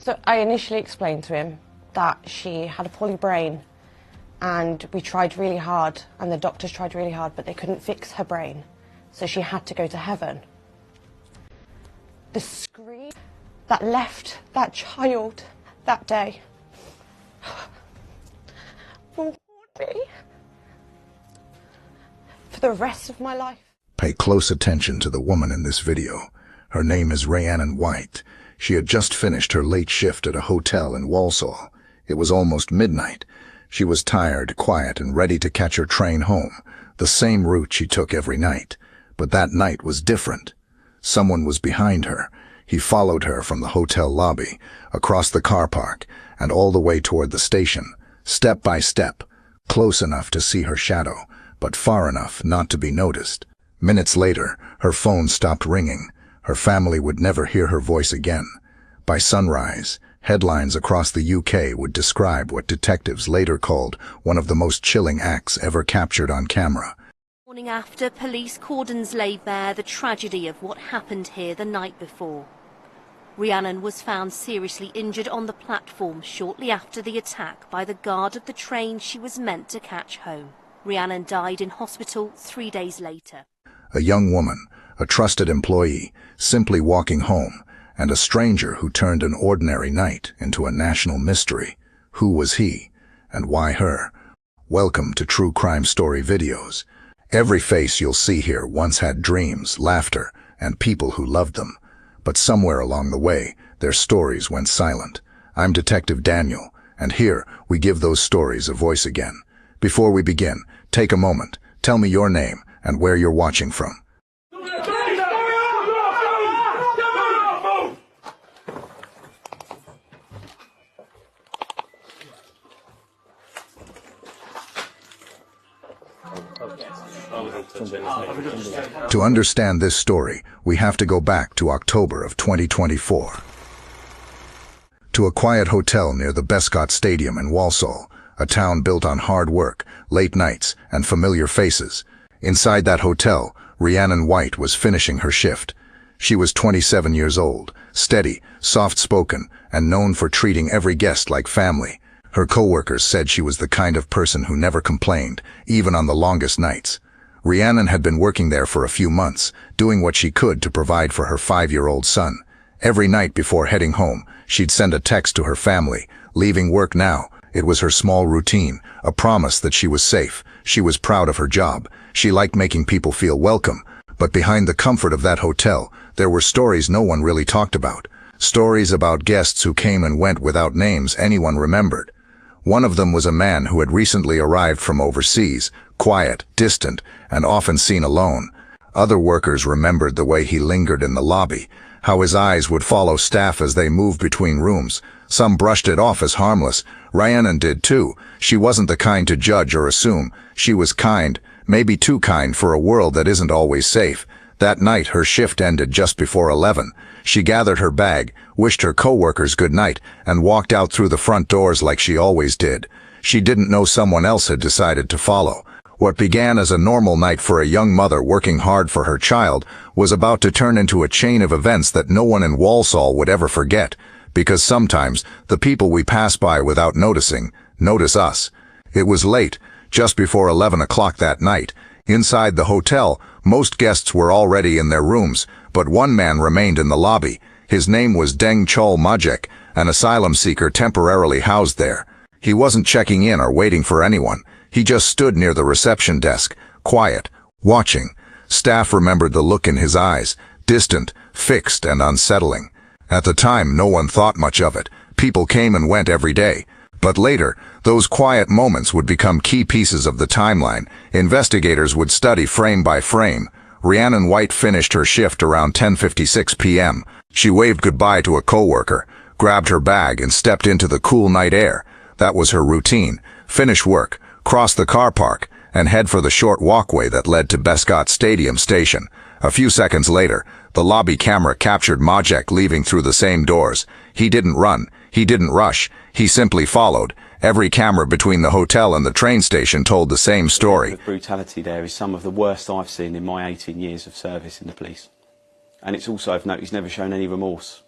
So I initially explained to him that she had a poorly brain, and we tried really hard, and the doctors tried really hard, but they couldn't fix her brain, so she had to go to heaven. The scream that left that child that day will haunt me for the rest of my life. Pay close attention to the woman in this video. Her name is Rhiannon Whyte. She had just finished her late shift at a hotel in Walsall. It was almost midnight. She was tired, quiet, and ready to catch her train home, the same route she took every night. But that night was different. Someone was behind her. He followed her from the hotel lobby, across the car park, and all the way toward the station, step by step, close enough to see her shadow, but far enough not to be noticed. Minutes later, her phone stopped ringing. Her family would never hear her voice again. By sunrise, headlines across the UK would describe what detectives later called one of the most chilling acts ever captured on camera. Morning after, police cordons lay bare the tragedy of what happened here the night before. Rhiannon was found seriously injured on the platform shortly after the attack by the guard of the train she was meant to catch home. Rhiannon died in hospital 3 days later. A young woman, a trusted employee, simply walking home, and a stranger who turned an ordinary night into a national mystery. Who was he, and why her? Welcome to True Crime Story Videos. Every face you'll see here once had dreams, laughter, and people who loved them. But somewhere along the way, their stories went silent. I'm Detective Daniel, and here we give those stories a voice again. Before we begin, take a moment, tell me your name and where you're watching from. To understand this story, we have to go back to October of 2024. To a quiet hotel near the Bescott Stadium in Walsall, a town built on hard work, late nights, and familiar faces. Inside that hotel, Rhiannon Whyte was finishing her shift. She was 27 years old, steady, soft-spoken, and known for treating every guest like family. Her co-workers said she was the kind of person who never complained, even on the longest nights. Rhiannon had been working there for a few months, doing what she could to provide for her 5-year-old son. Every night before heading home, she'd send a text to her family, leaving work now. It was her small routine, a promise that she was safe. She was proud of her job. She liked making people feel welcome. But behind the comfort of that hotel, there were stories no one really talked about. Stories about guests who came and went without names anyone remembered. One of them was a man who had recently arrived from overseas, quiet, distant, and often seen alone. Other workers remembered the way he lingered in the lobby, how his eyes would follow staff as they moved between rooms. Some brushed it off as harmless. Rhiannon did too. She wasn't the kind to judge or assume. She was kind, maybe too kind for a world that isn't always safe. That night her shift ended just before 11. She gathered her bag, wished her co-workers good night, and walked out through the front doors like she always did. She didn't know someone else had decided to follow. What began as a normal night for a young mother working hard for her child was about to turn into a chain of events that no one in Walsall would ever forget, because sometimes the people we pass by without noticing notice us. It was late, just before 11 o'clock that night. Inside the hotel, most guests were already in their rooms, but one man remained in the lobby. His name was Deng Chol Majek, an asylum seeker temporarily housed there. He wasn't checking in or waiting for anyone. He just stood near the reception desk, quiet, watching. Staff remembered the look in his eyes, distant, fixed, and unsettling. At the time, no one thought much of it. People came and went every day. But later, those quiet moments would become key pieces of the timeline. Investigators would study frame by frame. Rhiannon Whyte finished her shift around 10:56 p.m. She waved goodbye to a coworker, grabbed her bag, and stepped into the cool night air. That was her routine. Finish work, cross the car park, and head for the short walkway that led to Bescott Stadium station. A few seconds later, the lobby camera captured Majek leaving through the same doors. He didn't run. He didn't rush. He simply followed. Every camera between the hotel and the train station told the same story. The brutality there is some of the worst I've seen in my 18 years of service in the police. And it's also, I've noticed, he's never shown any remorse.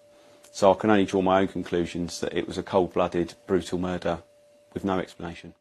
So I can only draw my own conclusions that it was a cold-blooded, brutal murder with no explanation.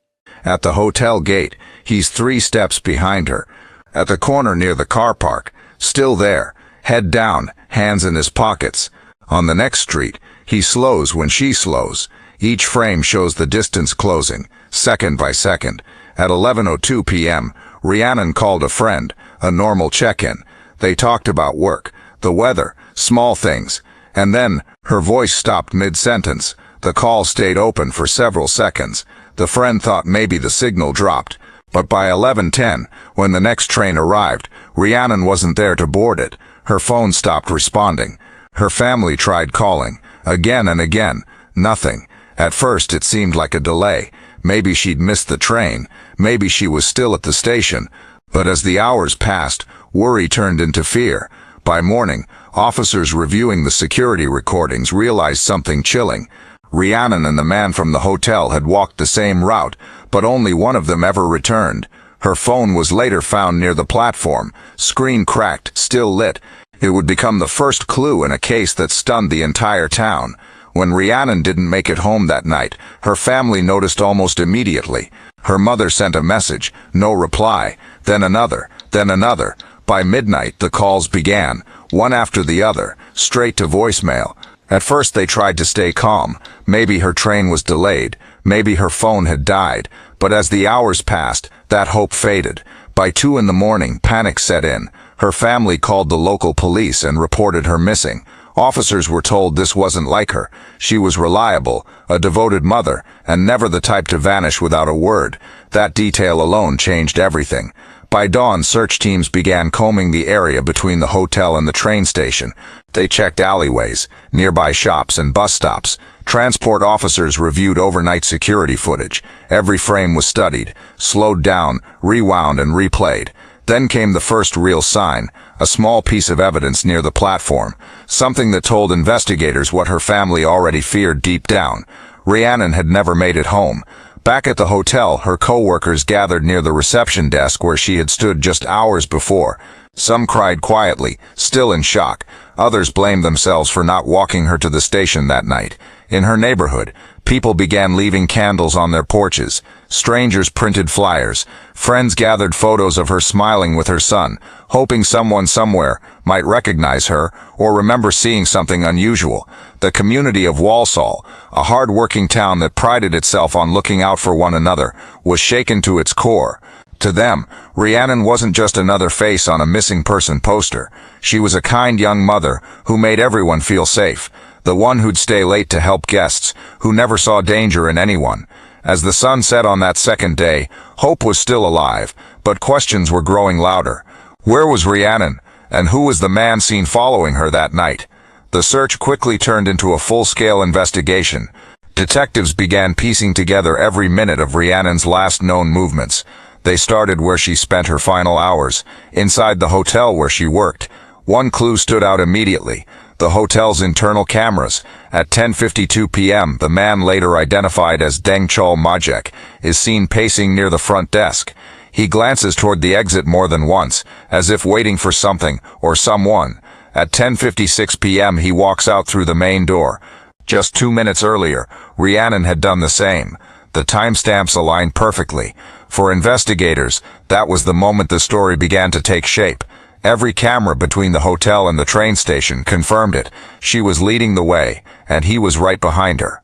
At the hotel gate, he's 3 steps behind her. At the corner near the car park, still there, head down, hands in his pockets. On the next street, he slows when she slows. Each frame shows the distance closing, second by second. At 11:02 p.m., Rhiannon called a friend, a normal check-in. They talked about work, the weather, small things. And then, her voice stopped mid-sentence. The call stayed open for several seconds. The friend thought maybe the signal dropped. But by 11:10, when the next train arrived, Rhiannon wasn't there to board it. Her phone stopped responding. Her family tried calling, again and again. Nothing. At first it seemed like a delay. Maybe she'd missed the train. Maybe she was still at the station. But as the hours passed, worry turned into fear. By morning, officers reviewing the security recordings realized something chilling. Rhiannon and the man from the hotel had walked the same route, but only one of them ever returned. Her phone was later found near the platform, screen cracked, still lit. It would become the first clue in a case that stunned the entire town. When Rhiannon didn't make it home that night, her family noticed almost immediately. Her mother sent a message, no reply, then another, then another. By midnight, the calls began, one after the other, straight to voicemail. At first they tried to stay calm. Maybe her train was delayed. Maybe her phone had died. But as the hours passed, that hope faded. By 2 in the morning, panic set in. Her family called the local police and reported her missing. Officers were told this wasn't like her. She was reliable, a devoted mother, and never the type to vanish without a word. That detail alone changed everything. By dawn, search teams began combing the area between the hotel and the train station. They checked alleyways, nearby shops and bus stops. Transport officers reviewed overnight security footage. Every frame was studied, slowed down, rewound and replayed. Then came the first real sign, a small piece of evidence near the platform, something that told investigators what her family already feared deep down. Rhiannon had never made it home. Back at the hotel, her co-workers gathered near the reception desk where she had stood just hours before. Some cried quietly, still in shock. Others blamed themselves for not walking her to the station that night. In her neighborhood, people began leaving candles on their porches. Strangers printed flyers. Friends gathered photos of her smiling with her son, hoping someone somewhere might recognize her or remember seeing something unusual. The community of Walsall, a hard-working town that prided itself on looking out for one another, was shaken to its core. To them, Rhiannon wasn't just another face on a missing person poster. She was a kind young mother who made everyone feel safe. The one who'd stay late to help guests, who never saw danger in anyone. As the sun set on that second day, hope was still alive, but questions were growing louder. Where was Rhiannon, and who was the man seen following her that night? The search quickly turned into a full-scale investigation. Detectives began piecing together every minute of Rhiannon's last known movements. They started where she spent her final hours, inside the hotel where she worked. One clue stood out immediately: the hotel's internal cameras. At 10:52 p.m., the man later identified as Dengchol Majek is seen pacing near the front desk. He glances toward the exit more than once, as if waiting for something or someone. At 10:56 p.m., he walks out through the main door. Just 2 minutes earlier, Rhiannon had done the same. The timestamps aligned perfectly. For investigators, that was the moment the story began to take shape. Every camera between the hotel and the train station confirmed it. She was leading the way, and he was right behind her.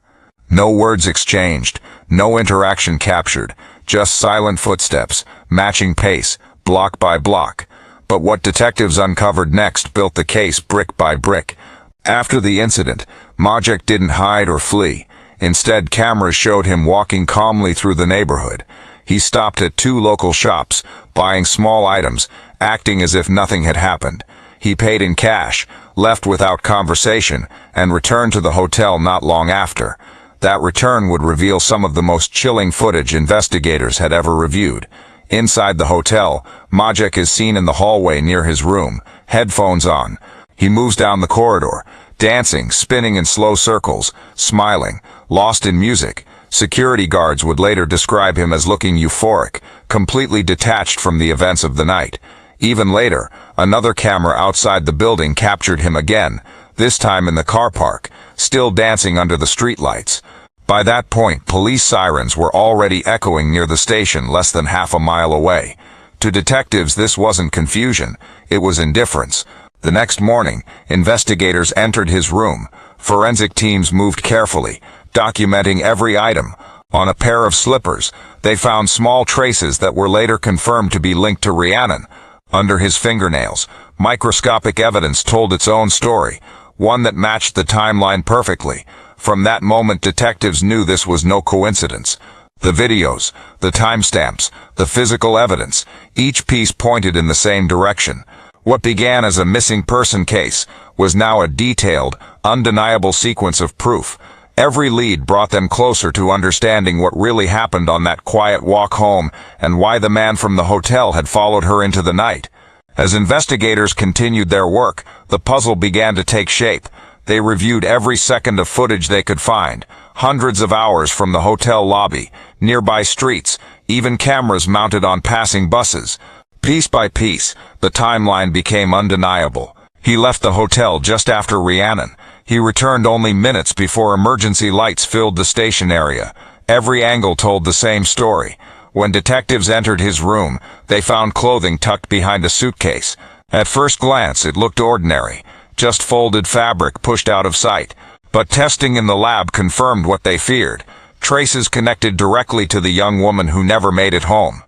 No words exchanged, no interaction captured, just silent footsteps, matching pace, block by block. But what detectives uncovered next built the case brick by brick. After the incident, Majek didn't hide or flee. Instead, cameras showed him walking calmly through the neighborhood. He stopped at 2 local shops, buying small items, acting as if nothing had happened. He paid in cash, left without conversation, and returned to the hotel not long after. That return would reveal some of the most chilling footage investigators had ever reviewed. Inside the hotel, Majek is seen in the hallway near his room, headphones on. He moves down the corridor, dancing, spinning in slow circles, smiling, lost in music. Security guards would later describe him as looking euphoric, completely detached from the events of the night. Even later, another camera outside the building captured him again, this time in the car park, still dancing under the streetlights. By that point, police sirens were already echoing near the station less than half a mile away. To detectives, this wasn't confusion, it was indifference. The next morning, investigators entered his room. Forensic teams moved carefully, documenting every item. On a pair of slippers, they found small traces that were later confirmed to be linked to Rhiannon. Under his fingernails, microscopic evidence told its own story, one that matched the timeline perfectly. From that moment, detectives knew this was no coincidence. The videos, the timestamps, the physical evidence, each piece pointed in the same direction. What began as a missing person case was now a detailed, undeniable sequence of proof. Every lead brought them closer to understanding what really happened on that quiet walk home and why the man from the hotel had followed her into the night. As investigators continued their work, the puzzle began to take shape. They reviewed every second of footage they could find, hundreds of hours from the hotel lobby, nearby streets, even cameras mounted on passing buses. Piece by piece, the timeline became undeniable. He left the hotel just after Rhiannon. He returned only minutes before emergency lights filled the station area. Every angle told the same story. When detectives entered his room, they found clothing tucked behind a suitcase. At first glance, it looked ordinary, just folded fabric pushed out of sight. But testing in the lab confirmed what they feared. Traces connected directly to the young woman who never made it home.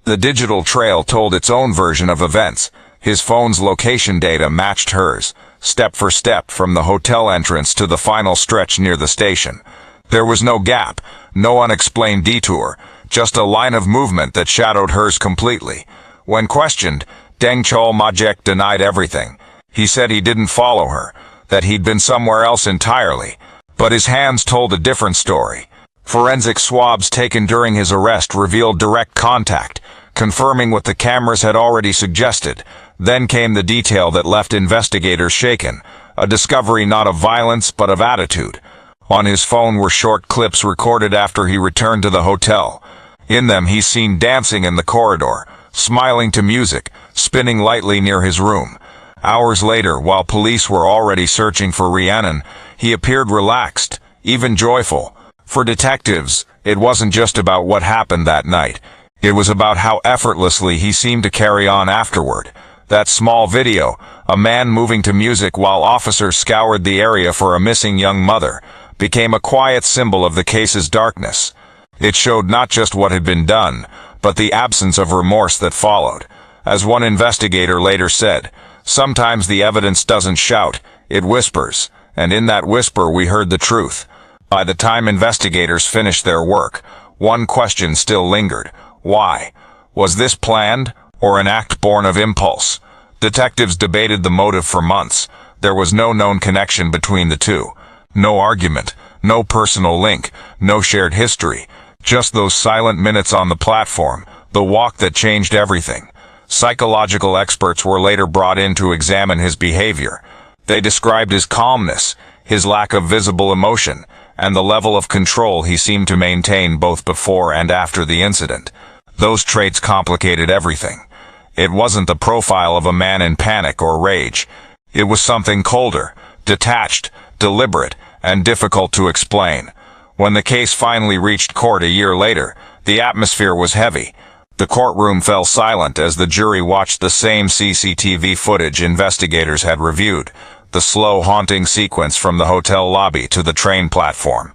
The digital trail told its own version of events. His phone's location data matched hers, step for step from the hotel entrance to the final stretch near the station. There was no gap, no unexplained detour, just a line of movement that shadowed hers completely. When questioned, Deng Chol Majek denied everything. He said he didn't follow her, that he'd been somewhere else entirely. But his hands told a different story. Forensic swabs taken during his arrest revealed direct contact, confirming what the cameras had already suggested. Then came the detail that left investigators shaken, a discovery not of violence but of attitude. On his phone were short clips recorded after he returned to the hotel. In them he's seen dancing in the corridor, smiling to music, spinning lightly near his room. Hours later, while police were already searching for Rhiannon, he appeared relaxed, even joyful. For detectives, it wasn't just about what happened that night. It was about how effortlessly he seemed to carry on afterward. That small video, a man moving to music while officers scoured the area for a missing young mother, became a quiet symbol of the case's darkness. It showed not just what had been done, but the absence of remorse that followed. As one investigator later said, "Sometimes the evidence doesn't shout, it whispers, and in that whisper we heard the truth." By the time investigators finished their work, one question still lingered. Why? Was this planned, or an act born of impulse? Detectives debated the motive for months. There was no known connection between the two. No argument, no personal link, no shared history. Just those silent minutes on the platform, the walk that changed everything. Psychological experts were later brought in to examine his behavior. They described his calmness, his lack of visible emotion, and the level of control he seemed to maintain both before and after the incident. Those traits complicated everything. It wasn't the profile of a man in panic or rage. It was something colder, detached, deliberate, and difficult to explain. When the case finally reached court a year later, the atmosphere was heavy. The courtroom fell silent as the jury watched the same CCTV footage investigators had reviewed, the slow, haunting sequence from the hotel lobby to the train platform.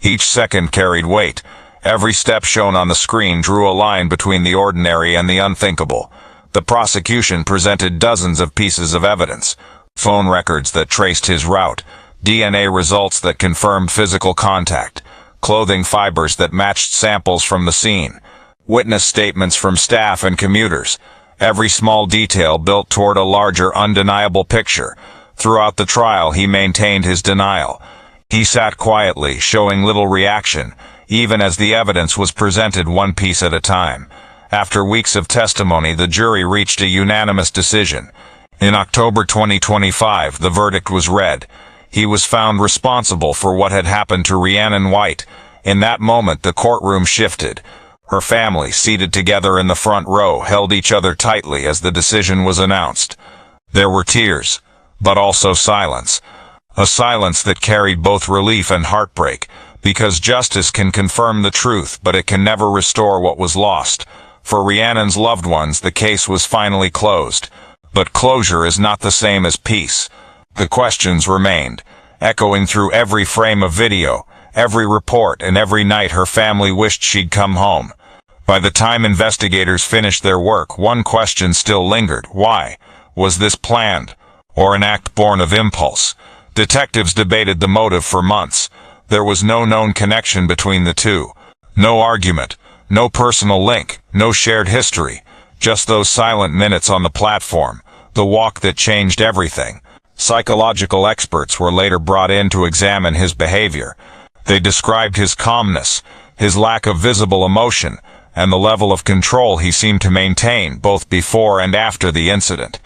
Each second carried weight. Every step shown on the screen drew a line between the ordinary and the unthinkable. The prosecution presented dozens of pieces of evidence: phone records that traced his route, DNA results that confirmed physical contact, clothing fibers that matched samples from the scene, witness statements from staff and commuters. Every small detail built toward a larger, undeniable picture. Throughout the trial, he maintained his denial. He sat quietly, showing little reaction, even as the evidence was presented one piece at a time. After weeks of testimony, the jury reached a unanimous decision. In October 2025, the verdict was read. He was found responsible for what had happened to Rhiannon Whyte. In that moment, the courtroom shifted. Her family, seated together in the front row, held each other tightly as the decision was announced. There were tears, but also silence. A silence that carried both relief and heartbreak, because justice can confirm the truth, but it can never restore what was lost. For Rhiannon's loved ones, the case was finally closed. But closure is not the same as peace. The questions remained, echoing through every frame of video, every report, and every night her family wished she'd come home. By the time investigators finished their work, one question still lingered. Why? Was this planned, or an act born of impulse? Detectives debated the motive for months. There was no known connection between the two. No argument, no personal link, no shared history. Just those silent minutes on the platform, the walk that changed everything. Psychological experts were later brought in to examine his behavior. They described his calmness, his lack of visible emotion, and the level of control he seemed to maintain both before and after the incident.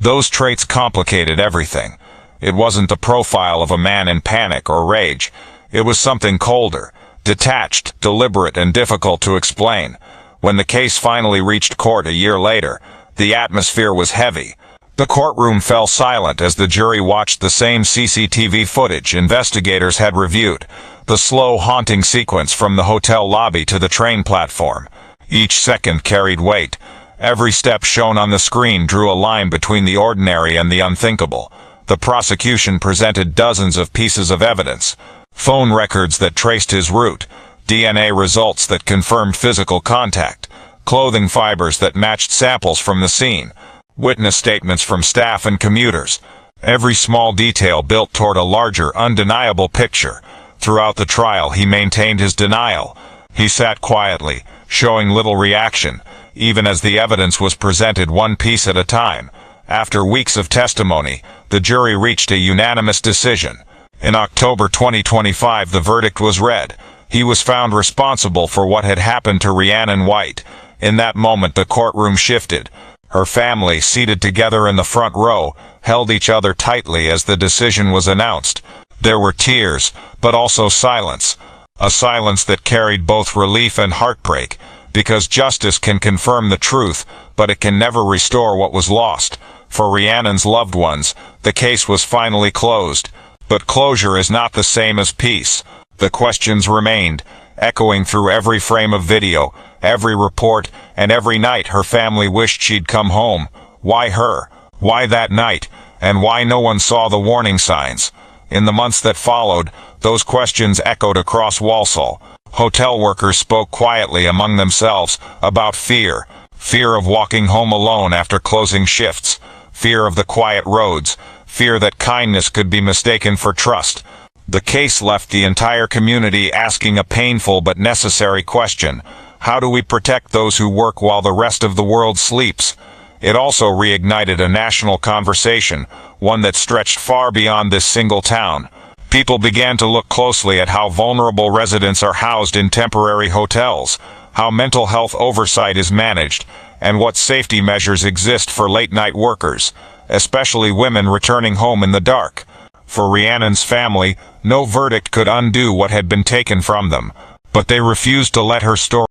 Those traits complicated everything. It wasn't the profile of a man in panic or rage. It was something colder, detached, deliberate, and difficult to explain. When the case finally reached court a year later, the atmosphere was heavy. The courtroom fell silent as the jury watched the same CCTV footage investigators had reviewed, the slow, haunting sequence from the hotel lobby to the train platform. Each second carried weight. Every step shown on the screen drew a line between the ordinary and the unthinkable. The prosecution presented dozens of pieces of evidence. Phone records that traced his route, DNA results that confirmed physical contact, clothing fibers that matched samples from the scene, witness statements from staff and commuters. Every small detail built toward a larger, undeniable picture. Throughout the trial, he maintained his denial. He sat quietly, showing little reaction, even as the evidence was presented one piece at a time. After weeks of testimony, the jury reached a unanimous decision. In October 2025, the verdict was read. He was found responsible for what had happened to Rhiannon Whyte. In that moment, the courtroom shifted. Her family, seated together in the front row, held each other tightly as the decision was announced. There were tears, but also silence. A silence that carried both relief and heartbreak, because justice can confirm the truth, but it can never restore what was lost. For Rhiannon's loved ones, the case was finally closed. But closure is not the same as peace. The questions remained, echoing through every frame of video, every report, and every night her family wished she'd come home. Why her? Why that night? And why no one saw the warning signs? In the months that followed, those questions echoed across Walsall. Hotel workers spoke quietly among themselves about fear. Fear of walking home alone after closing shifts. Fear of the quiet roads. Fear that kindness could be mistaken for trust. The case left the entire community asking a painful but necessary question. How do we protect those who work while the rest of the world sleeps? It also reignited a national conversation, one that stretched far beyond this single town. People began to look closely at how vulnerable residents are housed in temporary hotels, how mental health oversight is managed, and what safety measures exist for late-night workers, especially women returning home in the dark. For Rhiannon's family, no verdict could undo what had been taken from them, but they refused to let her story